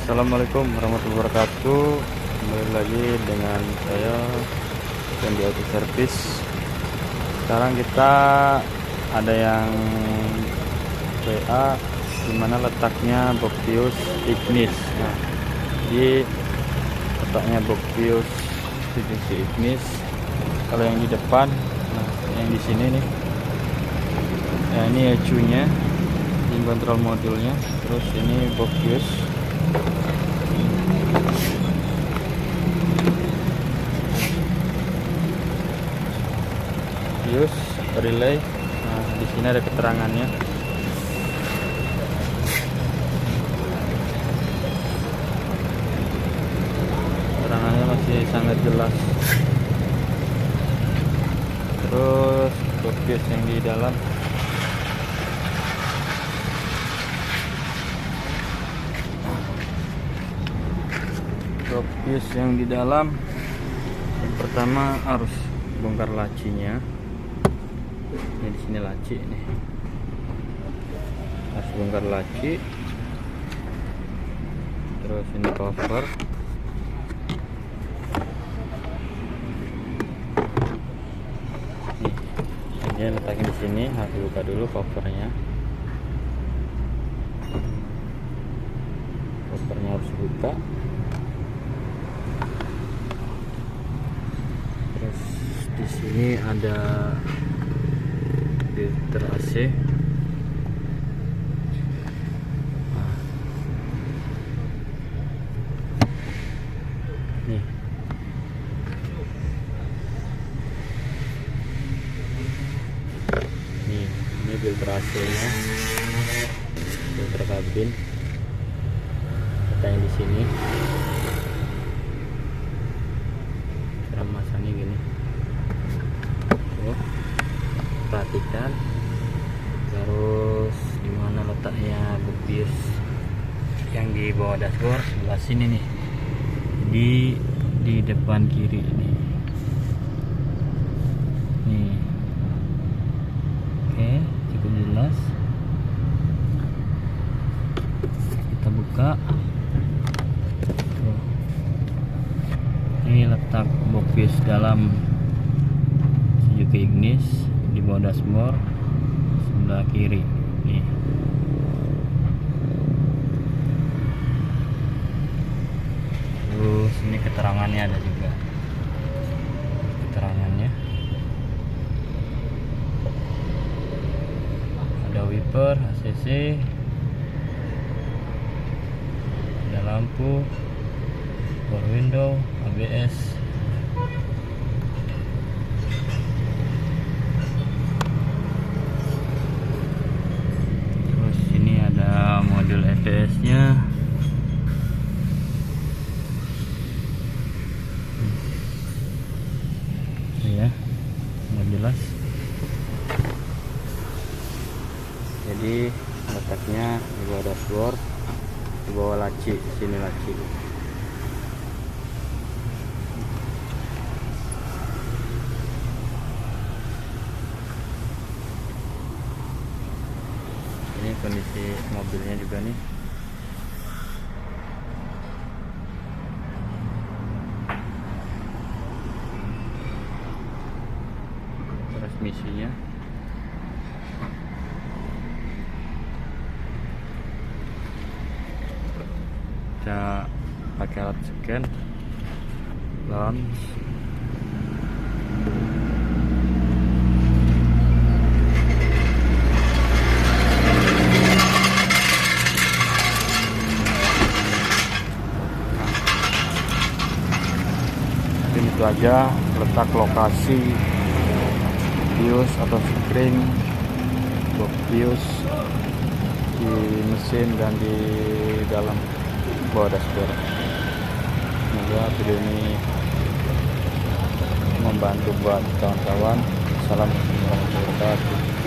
Assalamualaikum warahmatullahi wabarakatuh. Kembali lagi dengan saya Fendi Auto Service. Sekarang kita ada yang WA dimana letaknya box fuse Ignis. Nah, di letaknya box fuse Ignis. Kalau yang di depan, nah yang di sini nih, ya ini ECU-nya, ini kontrol modulnya. Terus ini box fuse. Fuse relay. Nah, di sini ada keterangannya. Keterangannya masih sangat jelas. Terus box fuse yang di dalam. Box fuse yang di dalam, yang pertama harus bongkar lacinya. Ini di sini laci nih, harus bongkar laci. Terus ini cover. Nih, ini letaknya di sini, harus buka dulu covernya. Covernya harus buka. Terus di sini ada filter AC. Nih. Ini filter AC-nya. Filter kabin. Letaknya di sini. Cara masangnya gini. Tuh. Perhatikan. Terus dimana letaknya box fuse yang di bawah dashboard, sebelah sini nih, di depan kiri ini nih. Oke, cukup jelas. Kita buka. Tuh. Ini letak box fuse dalam Suzuki Ignis di bawah dashboard sebelah kiri nih. Terus ini keterangannya ada juga, keterangannya ada wiper, ACC, ada lampu, power window, ABS. Modul EPS-nya. Ya, nggak jelas. Jadi letaknya di bawah dashboard, di bawah laci, sini laci. Ini kondisi mobilnya juga nih. Transmisinya. Kita pakai alat scan launch. Itu aja letak lokasi fuse atau spring box fuse di mesin dan di dalam bawah dashboard. Semoga video ini membantu buat kawan-kawan. Salam warahmatullahi wabarakatuh.